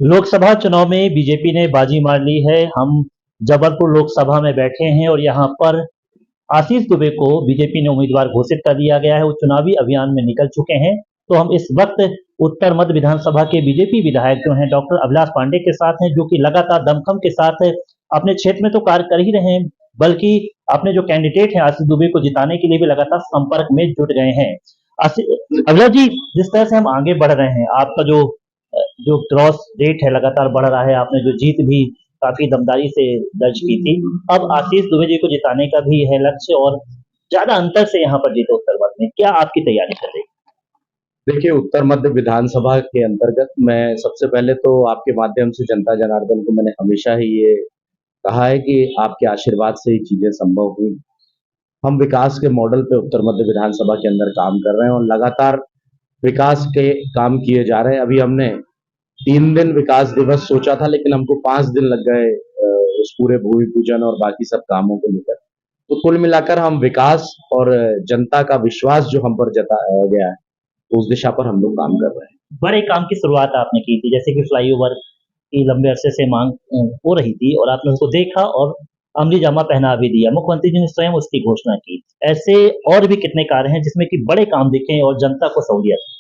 लोकसभा चुनाव में बीजेपी ने बाजी मार ली है। हम जबलपुर लोकसभा में बैठे हैं और यहाँ पर आशीष दुबे को बीजेपी ने उम्मीदवार घोषित कर दिया गया है। वो चुनावी अभियान में निकल चुके हैं। तो हम इस वक्त उत्तर मध्य विधानसभा के बीजेपी विधायक जो हैं डॉक्टर अभिलाष पांडे के साथ हैं, जो कि लगातार दमखम के साथ अपने क्षेत्र में तो कार्य कर ही रहे हैं, बल्कि अपने जो कैंडिडेट हैं आशीष दुबे को जिताने के लिए भी लगातार संपर्क में जुट गए हैं। अभिलाष जी, जिस तरह से हम आगे बढ़ रहे हैं, आपका जो क्रॉस रेट है लगातार बढ़ रहा है। आपने जो जीत भी काफी दमदारी से दर्ज की थी। अब आशीष दुबे जी को जिताने का भी है लक्ष्य और ज्यादा अंतर से यहाँ पर जीतो उत्तर मध्य में। क्या आपकी तैयारी चल रही है? देखिए, उत्तर मध्य विधानसभा के अंतर्गत मैं सबसे पहले तो आपके माध्यम से जनता जनार्दन को मैंने हमेशा ही ये कहा है कि आपके आशीर्वाद से ही चीजें संभव हुई। हम विकास के मॉडल पे उत्तर मध्य विधानसभा के अंदर काम कर रहे हैं और लगातार विकास के काम किए जा रहे हैं। अभी हमने 3 दिन विकास दिवस सोचा था, लेकिन हमको 5 दिन लग गए उस पूरे भूमि पूजन और बाकी सब कामों को लेकर। तो कुल मिलाकर हम विकास और जनता का विश्वास जो हम पर जताया गया है, उस दिशा पर हम लोग काम कर रहे हैं। बड़े काम की शुरुआत आपने की थी, जैसे कि फ्लाईओवर की लंबे अरसे से मांग हो रही थी और आपने उसको देखा और अमली जामा पहना भी दिया। मुख्यमंत्री जी ने स्वयं उसकी घोषणा की। ऐसे और भी कितने कार्य हैं जिसमें कि बड़े काम दिखे और जनता को सहूलियत?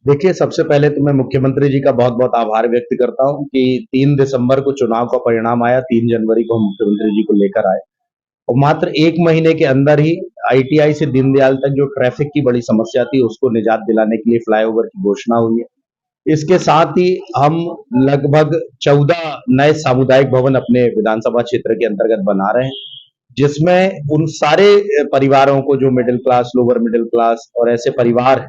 देखिए, सबसे पहले तो मैं मुख्यमंत्री जी का बहुत-बहुत आभार व्यक्त करता हूँ कि 3 दिसंबर को चुनाव का परिणाम आया, 3 जनवरी को हम मुख्यमंत्री जी को लेकर आए और मात्र 1 महीने के अंदर ही आईटीआई से दीनदयाल तक जो ट्रैफिक की बड़ी समस्या थी, उसको निजात दिलाने के लिए फ्लाईओवर की घोषणा हुई है। इसके साथ ही हम लगभग 14 नए सामुदायिक भवन अपने विधानसभा क्षेत्र के अंतर्गत बना रहे हैं, जिसमें उन सारे परिवारों को जो middle class, lower middle class और ऐसे परिवार हैं,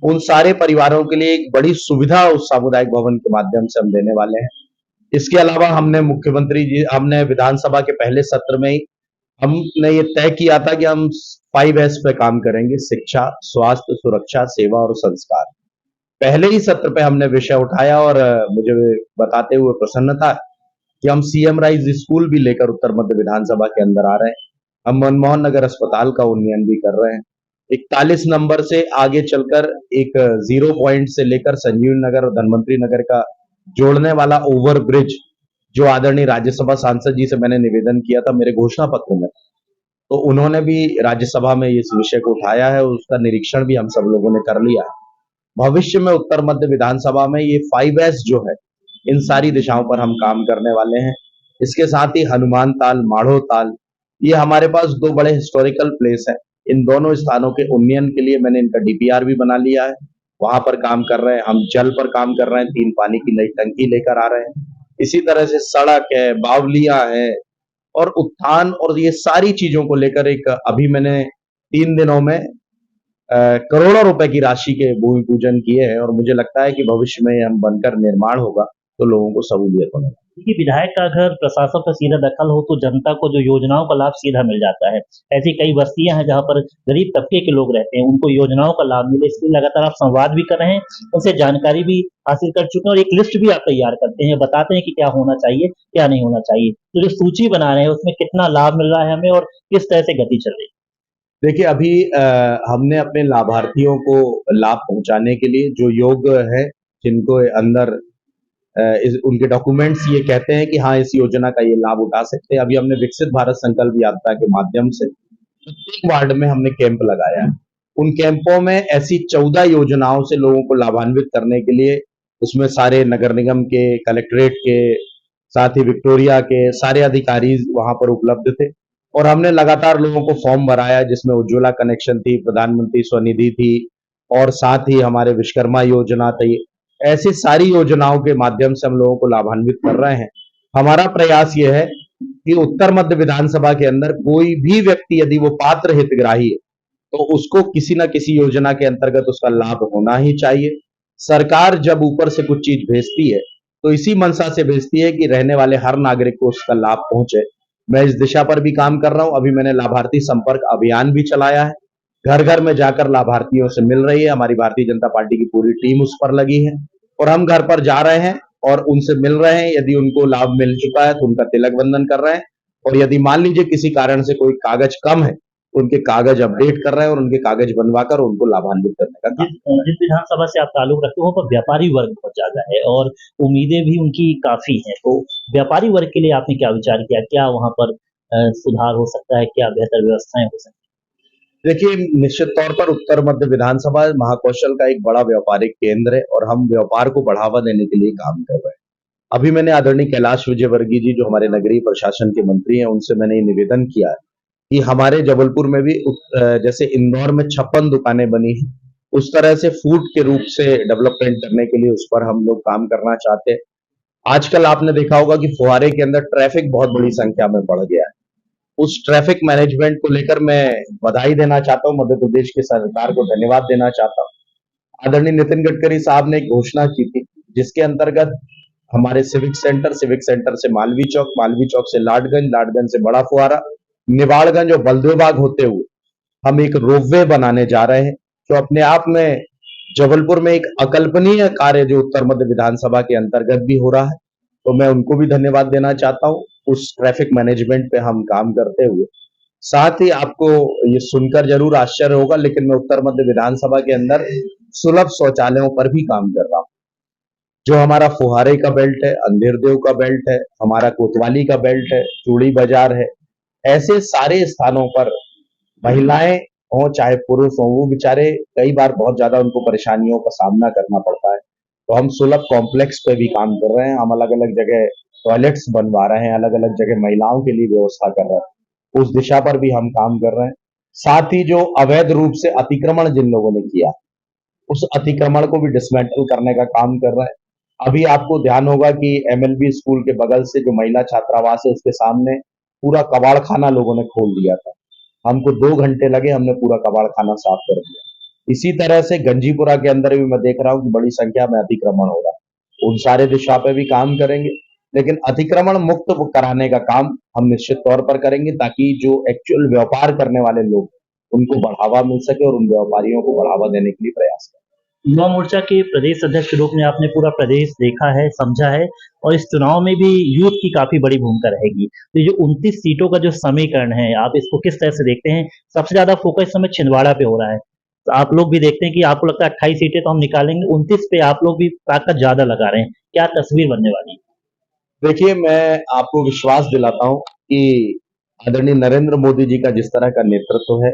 उन सारे परिवारों के लिए एक बड़ी सुविधा उस सामुदायिक भवन के माध्यम से हम देने वाले हैं। इसके अलावा हमने विधानसभा के पहले सत्र में ही हमने ये तय किया था कि हम 5S पे काम करेंगे: शिक्षा, स्वास्थ्य, सुरक्षा, सेवा और संस्कार। पहले ही सत्र पे हमने विषय उठाया और मुझे बताते हुए प्रसन्नता है कि हम सीएम राइज स्कूल भी लेकर उत्तर मध्य विधानसभा के अंदर आ रहे हैं। हम मनमोहन नगर अस्पताल का उन्नयन भी कर रहे हैं। 41 नंबर से आगे चलकर एक 0 पॉइंट से लेकर संजीवनी नगर और धनवंतरी नगर का जोड़ने वाला ओवर ब्रिज, जो आदरणीय राज्यसभा सांसद जी से मैंने निवेदन किया था मेरे घोषणा पत्र में, तो उन्होंने भी राज्यसभा में इस विषय को उठाया है और उसका निरीक्षण भी हम सब लोगों ने कर लिया है। भविष्य में उत्तर मध्य विधानसभा में ये 5S जो है, इन सारी दिशाओं पर हम काम करने वाले हैं। इसके साथ ही हनुमान ताल, माढ़ो ताल, ये हमारे पास 2 बड़े हिस्टोरिकल प्लेस हैं। इन दोनों स्थानों के उन्नयन के लिए मैंने इनका डीपीआर भी बना लिया है। वहां पर काम कर रहे हैं। हम जल पर काम कर रहे हैं, 3 पानी की नई टंकी लेकर आ रहे हैं। इसी तरह से सड़क है, बावलियां है और उत्थान और ये सारी चीजों को लेकर एक अभी मैंने 3 दिनों में करोड़ों रुपए की राशि के भूमि पूजन किए हैं और मुझे लगता है कि भविष्य में हम बनकर निर्माण होगा तो लोगों को सहूलियत होने लगेगी। देखिए, विधायक का अगर प्रशासन पर सीधा दखल हो तो जनता को जो योजनाओं का लाभ सीधा मिल जाता है। ऐसी कई बस्तियां हैं जहां पर गरीब तबके के लोग रहते हैं, उनको योजनाओं का लाभ मिले, इसलिए लगातार आप संवाद भी कर रहे हैं, उनसे जानकारी भी हासिल कर चुके हैं और एक लिस्ट भी आप तैयार करते हैं, बताते हैं कि क्या होना चाहिए, क्या नहीं होना चाहिए। तो जो सूची बना रहे हैं उसमें कितना लाभ मिल रहा है हमें और किस तरह से गति चल रही है? देखिए, अभी हमने अपने लाभार्थियों को लाभ पहुंचाने के लिए जो योग्य है, जिनको अंदर उनके डॉक्यूमेंट्स ये कहते हैं कि हाँ, इस योजना का ये लाभ उठा सकते हैं। अभी हमने विकसित भारत संकल्प यात्रा के माध्यम से प्रत्येक वार्ड में हमने कैंप लगाया है। उन कैंपों में ऐसी 14 योजनाओं से लोगों को लाभान्वित करने के लिए, उसमें सारे नगर निगम के, कलेक्ट्रेट के, साथ ही विक्टोरिया के सारे अधिकारी वहां पर उपलब्ध थे और हमने लगातार लोगों को फॉर्म भराया, जिसमें उज्ज्वला कनेक्शन थी, प्रधानमंत्री स्वनिधि थी और साथ ही हमारे विश्वकर्मा योजना थी। ऐसी सारी योजनाओं के माध्यम से हम लोगों को लाभान्वित कर रहे हैं। हमारा प्रयास यह है कि उत्तर मध्य विधानसभा के अंदर कोई भी व्यक्ति यदि वो पात्र हितग्राही है, तो उसको किसी न किसी योजना के अंतर्गत उसका लाभ होना ही चाहिए। सरकार जब ऊपर से कुछ चीज भेजती है, तो इसी मंशा से भेजती है कि रहने वाले हर नागरिक को उसका लाभ पहुंचे। मैं इस दिशा पर भी काम कर रहा हूं। अभी मैंने लाभार्थी संपर्क अभियान भी चलाया है। घर घर में जाकर लाभार्थियों से मिल रही है। हमारी भारतीय जनता पार्टी की पूरी टीम उस पर लगी है और हम घर पर जा रहे हैं और उनसे मिल रहे हैं। यदि उनको लाभ मिल चुका है तो उनका तिलक बंधन कर रहे हैं और यदि मान लीजिए किसी कारण से कोई कागज कम है, उनके कागज अपडेट कर रहे हैं और उनके कागज बनवाकर उनको लाभान्वित करने का काम। जिस विधानसभा से आप ताल्लुक रखते हो वहाँ पर व्यापारी वर्ग बहुत ज्यादा है और उम्मीदें भी उनकी काफी हैं, तो व्यापारी वर्ग के लिए आपने क्या विचार किया, क्या वहाँ पर सुधार हो सकता है, क्या बेहतर व्यवस्थाएं हो सकती देखिए, निश्चित तौर पर उत्तर मध्य विधानसभा महाकौशल का एक बड़ा व्यापारिक केंद्र है और हम व्यापार को बढ़ावा देने के लिए काम कर रहे हैं। अभी मैंने आदरणीय कैलाश विजयवर्गीय जी, जो हमारे नगरीय प्रशासन के मंत्री हैं, उनसे मैंने ये निवेदन किया है कि हमारे जबलपुर में भी जैसे इंदौर में 56 दुकानें बनी हैं, उस तरह से फूड के रूप से डेवलपमेंट करने के लिए उस पर हम लोग काम करना चाहते हैं। आजकल आपने देखा होगा कि फुहारे के अंदर ट्रैफिक बहुत बड़ी संख्या में बढ़ गया है। उस ट्रैफिक मैनेजमेंट को लेकर मैं बधाई देना चाहता हूँ, मध्य प्रदेश की सरकार को धन्यवाद देना चाहता हूँ। आदरणीय नितिन गडकरी साहब ने एक घोषणा की थी, जिसके अंतर्गत हमारे सिविक सेंटर से मालवीय चौक से लाडगंज से बड़ा फुहारा, निवाड़गंज और बलदेवबाग होते हुए हम एक रोपवे बनाने जा रहे हैं, जो अपने आप में जबलपुर में एक अकल्पनीय कार्य जो उत्तर मध्य विधानसभा के अंतर्गत भी हो रहा है, तो मैं उनको भी धन्यवाद देना चाहता हूँ उस ट्रैफिक मैनेजमेंट पे हम काम करते हुए। साथ ही आपको ये सुनकर जरूर आश्चर्य होगा, लेकिन मैं उत्तर मध्य विधानसभा के अंदर सुलभ शौचालयों पर भी काम कर रहा हूँ। जो हमारा फुहारे का बेल्ट है, अंधेरदेव का बेल्ट है, हमारा कोतवाली का बेल्ट है, चूड़ी बाजार है, ऐसे सारे स्थानों पर महिलाएं हो चाहे पुरुष हो, वो बेचारे कई बार बहुत ज्यादा उनको परेशानियों का सामना करना पड़ता है। तो हम सुलभ कॉम्प्लेक्स पे भी काम कर रहे हैं, हम अलग अलग जगह टॉयलेट्स बनवा रहे हैं, अलग अलग जगह महिलाओं के लिए व्यवस्था कर रहे हैं, उस दिशा पर भी हम काम कर रहे हैं। साथ ही जो अवैध रूप से अतिक्रमण जिन लोगों ने किया, उस अतिक्रमण को भी डिसमेंटल करने का काम कर रहे हैं। अभी आपको ध्यान होगा कि एमएलबी स्कूल के बगल से जो महिला छात्रावास है, उसके सामने पूरा कबाड़ खाना लोगों ने खोल दिया था। हमको 2 घंटे लगे, हमने पूरा कबाड़ खाना साफ कर दिया। इसी तरह से गंजीपुरा के अंदर भी मैं देख रहा हूँ कि बड़ी संख्या में अतिक्रमण हो रहा है, उन सारे दिशा पे भी काम करेंगे, लेकिन अतिक्रमण मुक्त कराने का काम हम निश्चित तौर पर करेंगे, ताकि जो एक्चुअल व्यापार करने वाले लोग, उनको बढ़ावा मिल सके और उन व्यापारियों को बढ़ावा देने के लिए प्रयास करें। युवा मोर्चा के प्रदेश अध्यक्ष के रूप में आपने पूरा प्रदेश देखा है, समझा है और इस चुनाव में भी यूथ की काफी बड़ी भूमिका रहेगी। तो ये जो 29 सीटों का जो समीकरण है, आप इसको किस तरह से देखते हैं? सबसे ज्यादा फोकस इस समय छिंदवाड़ा पे हो रहा है, तो आप लोग भी देखते हैं कि आपको लगता है 28 सीटें तो हम निकालेंगे, 29 पे आप लोग भी ताकत ज्यादा लगा रहे हैं, क्या तस्वीर बनने वाली है? देखिए, मैं आपको विश्वास दिलाता हूँ कि आदरणीय नरेंद्र मोदी जी का जिस तरह का नेतृत्व है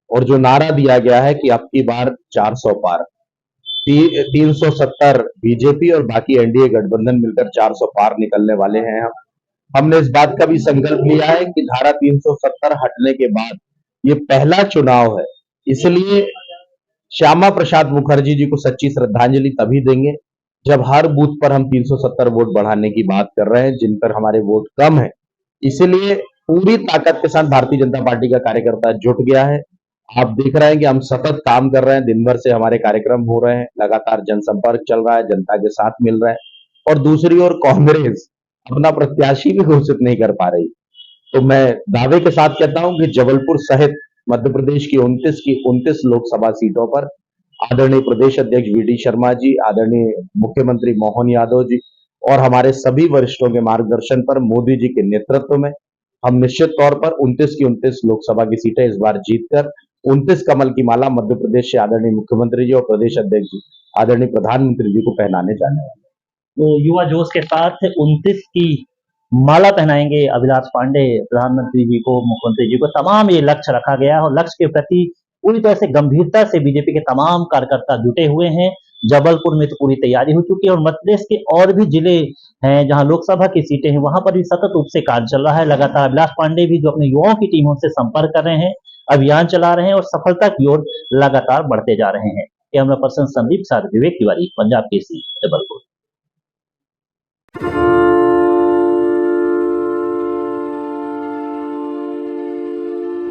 और जो नारा दिया गया है कि अब की बार 400 पार, 370 बीजेपी और बाकी एनडीए गठबंधन मिलकर 400 पार निकलने वाले हैं। हमने इस बात का भी संकल्प लिया है कि धारा 370 हटने के बाद ये पहला चुनाव है, इसलिए श्यामा प्रसाद मुखर्जी जी को सच्ची श्रद्धांजलि तभी देंगे जब हर बूथ पर हम 370 वोट बढ़ाने की बात कर रहे हैं, जिन पर हमारे वोट कम है। इसलिए पूरी ताकत के साथ भारतीय जनता पार्टी का कार्यकर्ता जुट गया है। आप देख रहे हैं कि हम सतत काम कर रहे हैं, दिन भर से हमारे कार्यक्रम हो रहे हैं, लगातार जनसंपर्क चल रहा है, जनता के साथ मिल रहे हैं और दूसरी ओर कांग्रेस अपना प्रत्याशी भी घोषित नहीं कर पा रही। तो मैं दावे के साथ कहता हूं कि जबलपुर सहित मध्य प्रदेश की 29 लोकसभा सीटों पर आदरणीय प्रदेश अध्यक्ष वी.डी. शर्मा जी, आदरणीय मुख्यमंत्री मोहन यादव जी और हमारे सभी वरिष्ठों के मार्गदर्शन पर मोदी जी के नेतृत्व में हम निश्चित तौर पर 29 की 29 लोकसभा की सीटें इस बार जीतकर 29 कमल की माला मध्य प्रदेश से आदरणीय मुख्यमंत्री जी और प्रदेश अध्यक्ष जी, आदरणीय प्रधानमंत्री जी को पहनाने जाने वाले। तो युवा जोश के साथ 29 की माला पहनाएंगे अभिलाष पांडे प्रधानमंत्री जी को, मुख्यमंत्री जी को, तमाम ये लक्ष्य रखा गया है और लक्ष्य के प्रति पूरी तरह से गंभीरता से बीजेपी के तमाम कार्यकर्ता जुटे हुए हैं। जबलपुर में तो पूरी तैयारी हो चुकी है और मध्य प्रदेश के और भी जिले हैं जहां लोकसभा की सीटें हैं, वहां पर भी सतत रूप से कार्य चल रहा है। लगातार अभिलाष पांडे भी जो अपने युवाओं की टीमों से संपर्क कर रहे हैं, अभियान चला रहे हैं और सफलता की ओर लगातार बढ़ते जा रहे हैं। कैमरा पर्सन संदीप साथ विवेक तिवारी, पंजाब केसरी, जबलपुर।